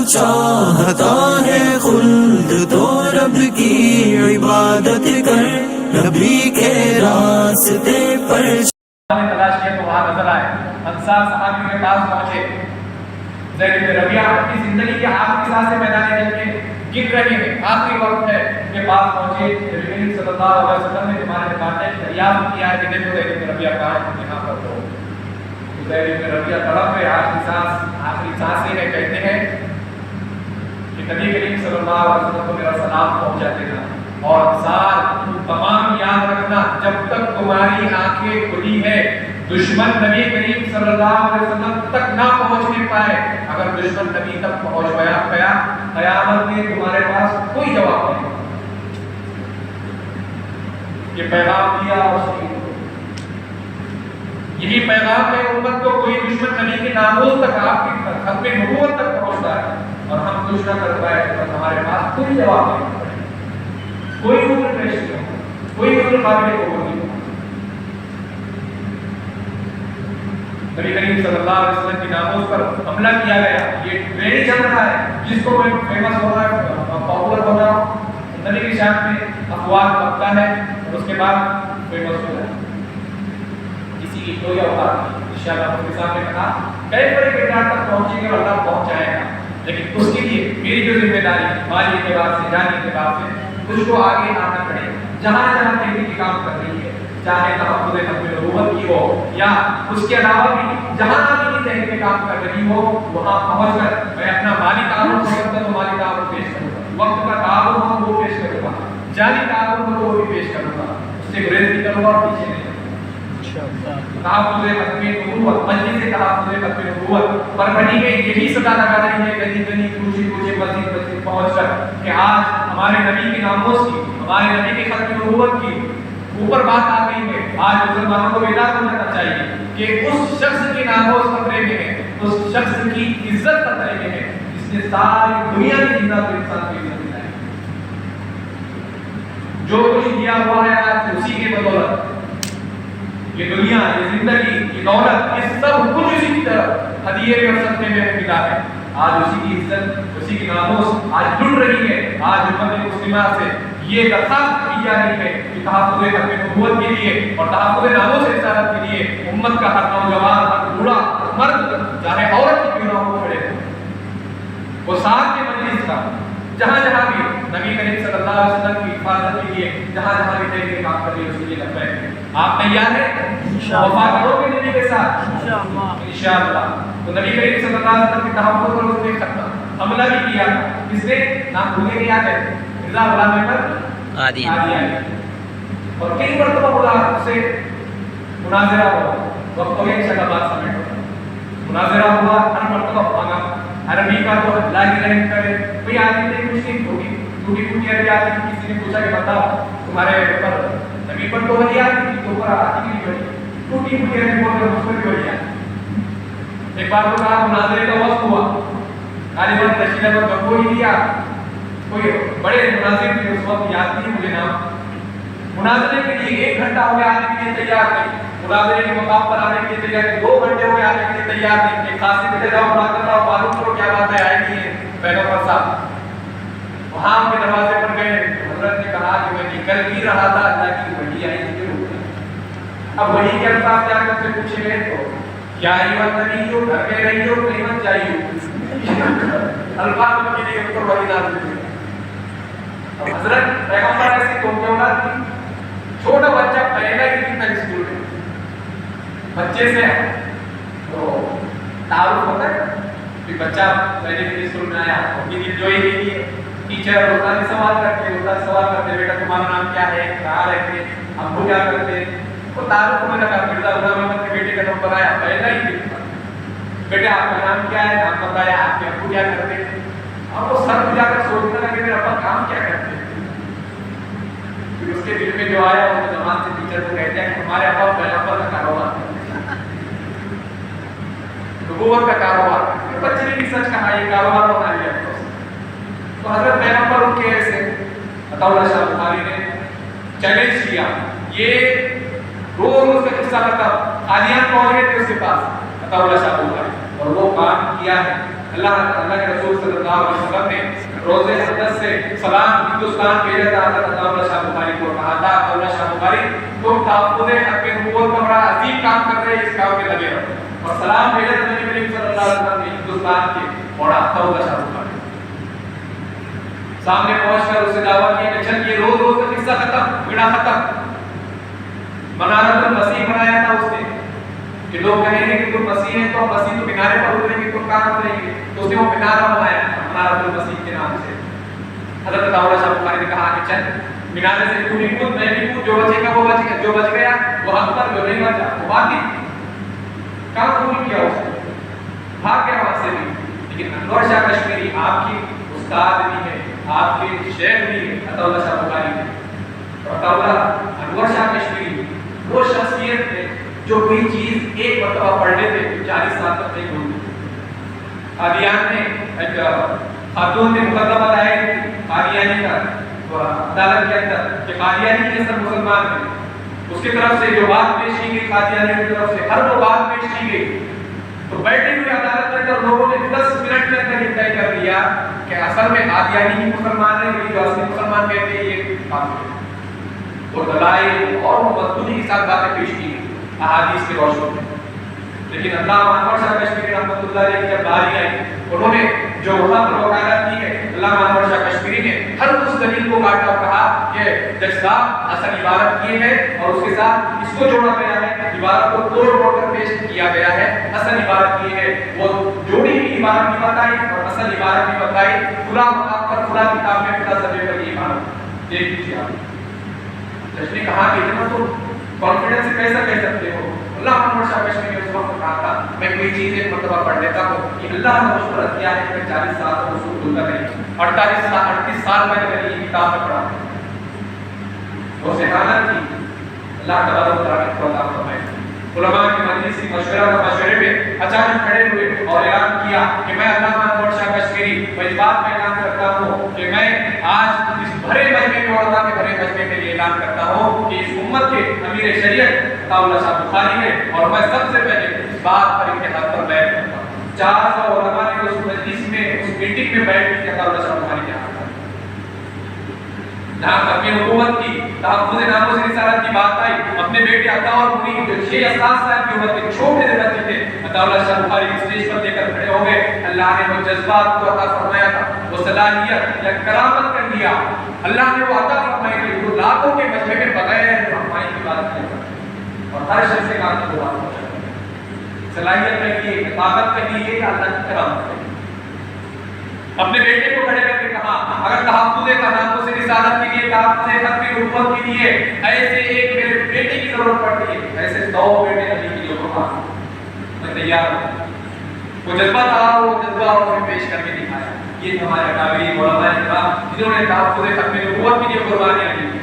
چاہتا ہے خلد تو رب کی عبادت کر، نبی کے راستے پر تلاش کیا تو وہاں نظر آئے۔ انصار صحابی کے پاس پہنچے، زید بن ربیعہ اپنی زندگی کے آخری سانسیں میدان جنگ میں گر رہے ہیں، آخری وقت ہے، کے پاس پہنچے۔ نبی کریم صلی اللہ علیہ وسلم نے تمہارے باتیں دریافت کیا ہے کہ دیکھو زید بن ربیعہ کہاں ہے، یہاں پر تو زید بن ربیعہ تڑپ ہے، آخری سانسیں ہے، کہتے ہیں کہ نبی کریم صلی اللہ علیہ وسلم کو میرا سلام پہنچا دینا، اور سال تمام یاد رکھنا جب تک تمہاری آنکھیں کھلی ہے دشمن نبی کریم صلی اللہ علیہ وسلم تک نہ پہنچنے پائے۔ اگر دشمن نبی تک پہنچ گیا قیامت میں تمہارے پاس کوئی جواب نہیں۔ یہ پیغام دیا اور یہی پیغام ہے امت کو، کوئی دشمن نبی کے ناموز تک، آپ کی ختم نبوت تک پہنچتا ہے اور ہم کچھ نہ کر پائے تو ہمارے پاس کوئی جواب نہیں، کوئی عذر پیش نہیں ہوگا، کوئی عذر قابل قبول نہیں ہوگا۔ نبی کریم صلی اللہ علیہ وسلم کی ناموز پر حملہ کیا گیا، یہ ٹرینڈ چل رہا ہے جس کو میں فیمس ہو رہا ہے، پاپولر ہو رہا ہوں، نبی کی شان میں افواج بکتا ہے اور اس کے بعد فیمس ہو جاتا ہے۔ کسی کی کوئی اوقات نہیں، انشاءاللہ مفتی صاحب نے کہا کئی بڑے کردار تک پہنچیں گے اور اللہ پہنچائے گا، لیکن اس کے لیے میری جو ذمہ داری مالی اعتبار سے، جانی اعتبار سے، اس کو آگے آنا پڑے۔ جہاں جہاں تحریک کام کر رہی ہے، چاہے تحفظ ختم نبوت کی ہو یا اس کے علاوہ بھی جہاں بھی تحریک کام کر رہی ہو، وہاں پہنچ کر میں اپنا مالی تعاون ہو سکتا تو مالی تعاون پیش کروں گا، وقت کا تعاون ہو وہ پیش کروں گا، جانی تعاون ہو وہ بھی پیش کروں گا، اس سے گریز بھی کروں گا اور پیچھے نہیں کروں گا۔ تحفظ ختم نبوت، مجلس تحفظ ختم نبوت پر بنی گئی یہی صدا لگا رہی ہے گلی گلی کوچے کوچے مسجد مسجد پہنچ کر کہ آج ہمارے نبی کے ناموز کی، ہمارے نبی کے ختم نبوت کی اوپر بات آ گئی ہے۔ آج مسلمانوں کو بیدار ہو جانا چاہیے کہ اس شخص کے ناموز خطرے میں ہے، اس شخص کی عزت خطرے میں ہے جس نے ساری دنیا کی زندہ کو انسان کی عزت دلائی۔ جو کچھ دیا ہوا ہے آج اسی کے بدولت، یہ دنیا، یہ زندگی، یہ دولت، یہ سب کچھ اسی کی طرف ہدیے میں اور صدقے میں ملا ہے۔ آج اسی کی عزت، اسی کی ناموس آج جڑ رہی ہے۔ آج امت مسلمہ سے یہ درخواست کی جا رہی ہے کہ تحفظ ختم نبوت کے لیے اور تحفظ ناموس رسالت کے لیے امت کا ہر نوجوان، ہر بوڑھا، مرد، چاہے عورت کیوں نہ ہو، کھڑے ہو، وہ ساتھ کے مجلس کا جہاں جہاں بھی نبی کریم صلی اللہ علیہ وسلم کی حفاظت کے لیے جہاں جہاں بھی تحریک کام کر رہی ہے اس کے لیے لبیک۔ آپ تیار ہیں؟ وفا کرو گے نبی کے ساتھ انشاءاللہ؟ تو نبی کریم صلی اللہ علیہ وسلم کی تحفظ پر اس نے حملہ بھی کیا، اس نے نام بھولے نہیں آتے مرزا غلام احمد قادیانی، اور کئی مرتبہ خدا سے مناظرہ ہوا، وقت ہو گیا انشاءاللہ بات سمیٹ ہوگا، مناظرہ ہوا، ہر مرتبہ مانگا عربی کا تو اللہ کی رحم کرے، کوئی آدمی نے کچھ نہیں ٹوٹی ٹوٹی عربی آتی تھی، کسی نے پوچھا کہ بتاؤ تمہارے اوپر نبی پر تو وہی آتی تھی، تو اوپر آتی نہیں وہی ٹوٹی عربی بول کر اس پر بھی وہی آتی۔ ایک بار تو کہا مناظرے کا وقت ہوا، غالباً رشید احمد گنگوہی دیا، کوئی بڑے مناظر تھے اس وقت، یاد نہیں مجھے نام، مناظرے کے لیے 1 گھنٹہ ہو گیا آنے کے لیے تیار نہیں، مناظرے کے مقام پر آنے کے لیے تیار نہیں، 2 گھنٹے ہو گئے آنے کے لیے تیار نہیں، ایک خاصی بیٹے جاؤ مناظر رہا معلوم کرو کیا بات ہے، آئے نہیں ہے پیغمبر صاحب۔ وہاں ان کے دروازے پر گئے، حضرت نے کہا کہ میں نکل بھی رہا تھا، اللہ کی وحی آئی مجھے روک دیا۔ اب وحی کے الفاظ جا کر سے پوچھے گئے تو کیا ایوان نبی ہو، گھر میں رہی ہو، قیمت چاہیے الفاظ ان کے لیے اوپر وحی نازل ہوئی۔ حضرت پیغمبر ایسی قوم کی اولاد تھی، چھوٹا بچہ پہلا ہی دن تک اسکول میں، بچے سے تو تعارف ہوتا ہے کہ بچہ پہلے دن اسکول میں آیا، اپنی دل جوئی کے لیے ٹیچر استاد سوال کرتے، بیٹا تمہارا نام کیا ہے، کہاں رہتے، ابو کیا کرتے، وہ تعارف ہونے لگا۔ مرزا غلام احمد کے بیٹے کا نمبر آیا، پہلا ہی دن تھا، بیٹے آپ کا نام کیا ہے، نام بتایا، آپ کے ابو کیا کرتے، اور وہ سر جا کر سوچنے لگا کہ میرے ابا کام کیا کرتے ہیں۔ پھر اس کے دل میں جو آیا وہ زبان سے ٹیچر کو کہتے ہیں کہ ہمارے ابا پیغمبر کا کاروبار کرتے ہیں، نبوت کا کاروبار۔ بچے نے بھی سچ کہا، یہ کاروبار بنا لیا۔ تو حضرت پیغمبر ان کے ایسے عطا اللہ شاہ بخاری نے چیلنج کیا، یہ روز کا قصہ کرتا، قادیان پہنچ گئے تھے اس کے پاس عطا اللہ شاہ بخاری، اور وہ کام کیا ہے اللہ کے رسول صلی اللہ علیہ وسلم نے روزے اقدس سے سلام ہندوستان بھیجا تھا حضرت عطاء شاہ بخاری کو، کہا تھا عطاء شاہ بخاری تم تحفظ حق نبوت کا بڑا عظیم کام کر رہے ہیں، اس کام میں لگے رہو، اور سلام بھیجا تھا نبی کریم صلی اللہ علیہ وسلم نے ہندوستان کے اور عطاء شاہ بخاری سامنے پہنچ کر اسے دعویٰ کیا کہ چل یہ روز روز کا قصہ ختم، بڑا ختم۔ منارۃ المسیح بنایا تھا اس نے کہ لوگ کہیں گے کہ تم مسیح ہیں تو مسیح تو مینارے پر اتریں گے، تم کہاں اتریں گے، تو اس نے وہ مینارہ بنایا منارۃ المسیح کے نام سے۔ حضرت عطاء شاہ بخاری نے کہا کہ چل مینارے سے تو بھی کود میں بھی کود، جو بچے گا وہ بچ گیا، جو بچ گیا وہ حق پر، جو نہیں بچا وہ باقی کہاں قبول کیا اس نے، بھاگ گیا وہاں سے بھی۔ لیکن انور شاہ کشمیری آپ کی استاد بھی ہے، آپ کے شیخ بھی ہے عطاء شاہ بخاری نے، اور انور شاہ کشمیری وہ شخصیت ہے جو کوئی چیز ایک مرتبہ پڑھ لیتے 40 سال تک نہیں بھولتے۔ قادیان میں ایک خاتون نے مقدمہ دائر کی قادیانی کا عدالت کے اندر کہ قادیانی کے اندر مسلمان ہیں، اس کی طرف سے جو بات پیش کی گئی قادیانی کی طرف سے ہر وہ بات پیش کی گئی، تو بیٹھے ہوئے عدالت کے اندر لوگوں نے 10 منٹ کے اندر یہ طے کر لیا کہ اصل میں قادیانی ہی مسلمان ہے، یہ جو اصلی مسلمان کہتے ہیں یہ کافر ہے، اور دلائل اور مضبوطی کے ساتھ باتیں پیش کی احادیث کی روشنی میں۔ لیکن علامہ انور شاہ کشمیری رحمۃ اللہ علیہ کی جب باری آئی، انہوں نے جو وہاں پر وکالت کی ہے، علامہ انور شاہ کشمیری نے ہر اس دلیل کو کاٹا اور کہا کہ جج صاحب اصل عبارت یہ ہے اور اس کے ساتھ اس کو جوڑا گیا ہے، عبارت کو توڑ موڑ کر پیش کیا گیا ہے، اصل عبارت یہ ہے، وہ جوڑی ہوئی عبارت بھی بتائی اور اصل عبارت بھی بتائی، فلاں مقام پر فلاں کتاب میں فلاں صفحے پر یہ عبارت دیکھ لیجیے آپ۔ جج نے کہا کہ اتنا تو کانفیڈنس سے کیسا کہہ سکتے ہو؟ اللہ انور شاہ کشمیری نے اس وقت کہا تھا میں کوئی چیز ایک مرتبہ پڑھ لیتا ہوں کہ اللہ نے مشورت کیا ہے کہ 40 سال تک اصول بھولتا نہیں، 38 سال میں نے یہ کتاب میں پڑھا وہ ذہانت تھی، اللہ تبارک و تعالیٰ کو عطا فرمائے۔ علماء کی مجلس کی مشورے میں اچانک کھڑے ہوئے اور اعلان کیا کہ میں علامہ انور شاہ کشمیری میں اس بات کا اعلان کرتا ہوں کہ میں آج اس بھرے مجمع میں علماء کے بھرے مجمع میں یہ اعلان کرتا ہوں کہ اس امت کے امیر شریعت عطاء شاہ بخاری ہے، اور میں سب سے پہلے اس بات پر اتحاد پر بیعت کرتا ہوں۔ 400 علماء نے اس مجلس میں اس میٹنگ میں بیٹھ کے عطاء شاہ بخاری کے جہاں اپنی حکومت کی تحفظ ناموس رسالت کی بات آئی، اپنے بیٹے عطا اور منیر جو 6 یا 7 سال کی عمر کے چھوٹے سے بچے تھے، عطاء شاہ بخاری اسٹیج پر لے کر کھڑے ہو گئے۔ اللہ نے وہ جذبات کو عطا فرمایا تھا، وہ صلاحیت یا کرامت کر دیا، اللہ نے وہ عطا فرمائی کہ وہ لاکھوں کے مجمع میں بغیر رحمائی کی بات کیا اور ہر شخص کے کام کو بات پہنچا۔ صلاحیت کہیے، طاقت کہیے یا اللہ کی کرامت کہیے۔ اپنے بیٹے کو کھڑے کر کے کہا اگر تحفظ ناموس رسالت کے لیے، تحفظ ختم نبوت کے لیے ایسے ایک میرے بیٹے کی ضرورت پڑتی ہے، ایسے 100 بیٹے نبی کے لیے قربان میں تیار ہوں۔ وہ جذبہ تھا، وہ جذبہ انہوں نے پیش کر کے دکھایا۔ یہ ہمارے اکابرین علماء کرام جنہوں نے تحفظ ختم نبوت کے لیے قربانیاں دی۔